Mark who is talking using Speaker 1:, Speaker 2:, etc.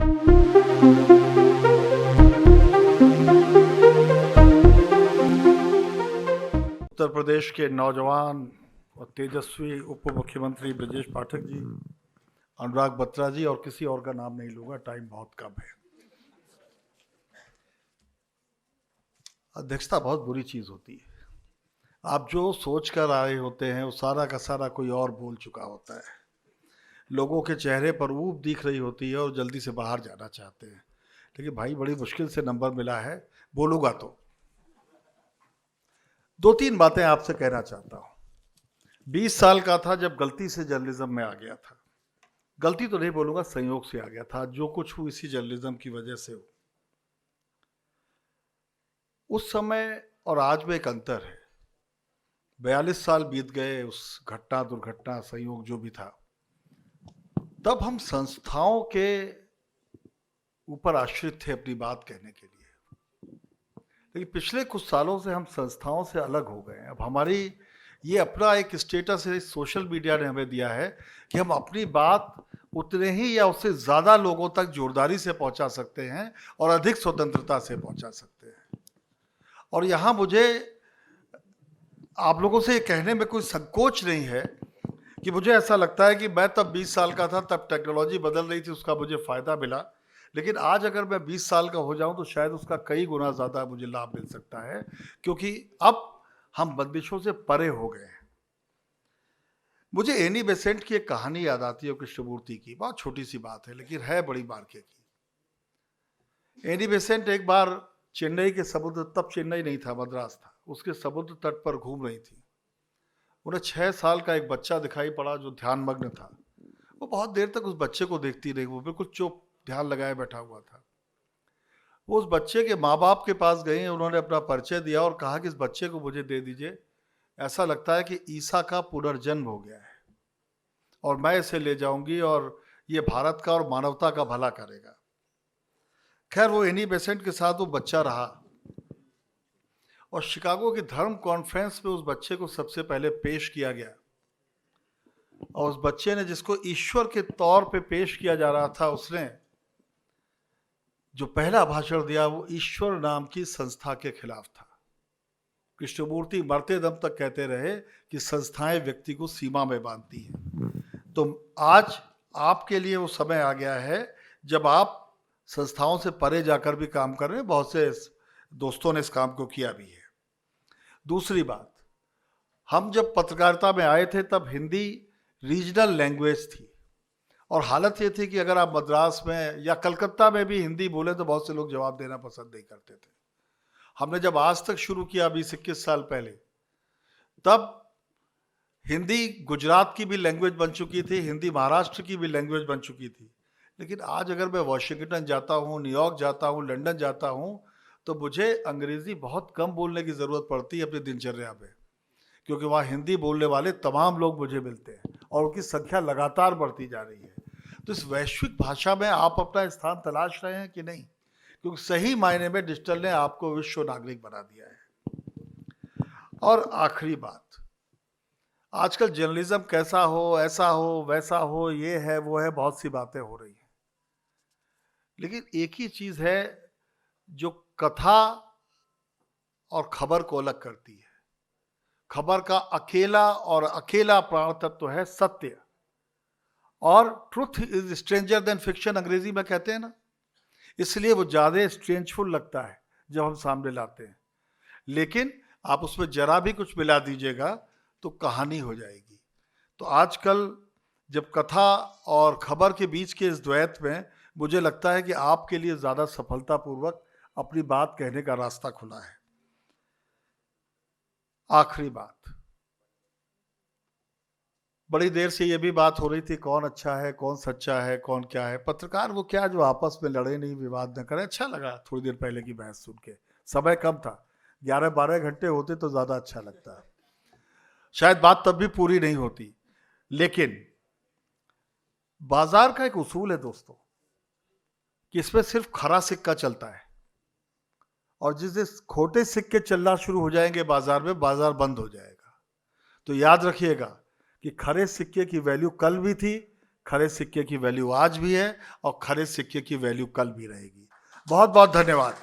Speaker 1: उत्तर प्रदेश के नौजवान और तेजस्वी उप मुख्यमंत्री ब्रजेश पाठक जी, अनुराग बत्रा जी और किसी और का नाम नहीं लूंगा, टाइम बहुत कम है। अध्यक्षता बहुत बुरी चीज होती है। आप जो सोच कर आए होते हैं वो सारा का सारा कोई और बोल चुका होता है। लोगों के चेहरे पर ऊब दिख रही होती है और जल्दी से बाहर जाना चाहते हैं। लेकिन भाई बड़ी मुश्किल से नंबर मिला है, बोलूंगा तो। दो तीन बातें आपसे कहना चाहता हूं। 20 साल का था जब गलती से जर्नलिज्म में आ गया था। गलती तो नहीं बोलूंगा, संयोग से आ गया था। जो कुछ हुआ इसी जर्नलिज्म की वजह से हो। उस समय और आज में एक अंतर है। 42 साल बीत गए उस घटना, दुर्घटना, संयोग जो भी था। तब हम संस्थाओं के ऊपर आश्रित थे अपनी बात कहने के लिए। लेकिन पिछले कुछ सालों से हम संस्थाओं से अलग हो गए हैं। अब हमारी ये अपना एक स्टेटस है, सोशल मीडिया ने हमें दिया है कि हम अपनी बात उतने ही या उससे ज़्यादा लोगों तक जोरदारी से पहुंचा सकते हैं और अधिक स्वतंत्रता से पहुंचा सकते हैं। और यहाँ मुझे आप लोगों से ये कहने में कोई संकोच नहीं है कि मुझे ऐसा लगता है कि मैं तब 20 साल का था, तब टेक्नोलॉजी बदल रही थी, उसका मुझे फ़ायदा मिला। लेकिन आज अगर मैं 20 साल का हो जाऊं तो शायद उसका कई गुना ज़्यादा मुझे लाभ मिल सकता है, क्योंकि अब हम बंदिशों से परे हो गए हैं। मुझे एनी बेसेंट की एक कहानी याद आती है, कृष्णमूर्ति की। बहुत छोटी सी बात है लेकिन है बड़ी मार्के की। एनी बेसेंट एक बार चेन्नई के समुद्र, तब चेन्नई नहीं था, मद्रास था, उसके समुद्र तट पर घूम रही थी। उन्हें 6 साल का एक बच्चा दिखाई पड़ा जो ध्यानमग्न था। वो बहुत देर तक उस बच्चे को देखती रही। वो बिल्कुल चुप, ध्यान लगाए बैठा हुआ था। वो उस बच्चे के माँ बाप के पास गए, उन्होंने अपना परिचय दिया और कहा कि इस बच्चे को मुझे दे दीजिए। ऐसा लगता है कि ईसा का पुनर्जन्म हो गया है और मैं इसे ले जाऊंगी और ये भारत का और मानवता का भला करेगा। खैर, वो एनी बेसेंट के साथ वो बच्चा रहा और शिकागो की धर्म कॉन्फ्रेंस में उस बच्चे को सबसे पहले पेश किया गया। और उस बच्चे ने, जिसको ईश्वर के तौर पे पेश किया जा रहा था, उसने जो पहला भाषण दिया वो ईश्वर नाम की संस्था के खिलाफ था। कृष्णमूर्ति मरते दम तक कहते रहे कि संस्थाएं व्यक्ति को सीमा में बांधती हैं। तो आज आपके लिए वो समय आ गया है जब आप संस्थाओं से परे जाकर भी काम कर रहे हैं। बहुत से दोस्तों ने इस काम को किया भी है। दूसरी बात, हम जब पत्रकारिता में आए थे तब हिंदी रीजनल लैंग्वेज थी और हालत ये थी कि अगर आप मद्रास में या कलकत्ता में भी हिंदी बोले तो बहुत से लोग जवाब देना पसंद नहीं करते थे। हमने जब आज तक शुरू किया 20-21 साल पहले, तब हिंदी गुजरात की भी लैंग्वेज बन चुकी थी, हिंदी महाराष्ट्र की भी लैंग्वेज बन चुकी थी। लेकिन आज अगर मैं वॉशिंगटन जाता हूँ, न्यूयॉर्क जाता हूँ, लंदन जाता हूँ, तो मुझे अंग्रेजी बहुत कम बोलने की ज़रूरत पड़ती है अपनी दिनचर्या में, क्योंकि वहाँ हिंदी बोलने वाले तमाम लोग मुझे मिलते हैं और उनकी संख्या लगातार बढ़ती जा रही है। तो इस वैश्विक भाषा में आप अपना स्थान तलाश रहे हैं कि नहीं? क्योंकि सही मायने में डिजिटल ने आपको विश्व नागरिक बना दिया है। और आखिरी बात, आजकल जर्नलिज्म कैसा हो, ऐसा हो, वैसा हो, ये है, वो है, बहुत सी बातें हो रही हैं। लेकिन एक ही चीज़ है जो कथा और खबर को अलग करती है। खबर का अकेला प्राण तत्व है सत्य। और truth is stranger then fiction अंग्रेजी में कहते हैं ना, इसलिए वो ज़्यादा स्ट्रेंजफुल लगता है जब हम सामने लाते हैं। लेकिन आप उसमें जरा भी कुछ मिला दीजिएगा तो कहानी हो जाएगी। तो आजकल जब कथा और खबर के बीच के इस द्वैत में मुझे लगता है कि आपके लिए ज़्यादा सफलतापूर्वक अपनी बात कहने का रास्ता खुला है। आखिरी बात, बड़ी देर से ये भी बात हो रही थी कौन अच्छा है, कौन सच्चा है, कौन क्या है। पत्रकार वो क्या जो आपस में लड़े नहीं, विवाद न करें। अच्छा लगा थोड़ी देर पहले की बहस सुन के। समय कम था, 11-12 घंटे होते तो ज़्यादा अच्छा लगता है। शायद बात तब भी पूरी नहीं होती। लेकिन बाजार का एक उसूल है दोस्तों कि इसमें सिर्फ खरा सिक्का चलता है और जिस दिन खोटे सिक्के चलना शुरू हो जाएंगे बाजार में, बाजार बंद हो जाएगा। तो याद रखिएगा कि खरे सिक्के की वैल्यू कल भी थी, खरे सिक्के की वैल्यू आज भी है और खरे सिक्के की वैल्यू कल भी रहेगी। बहुत बहुत धन्यवाद।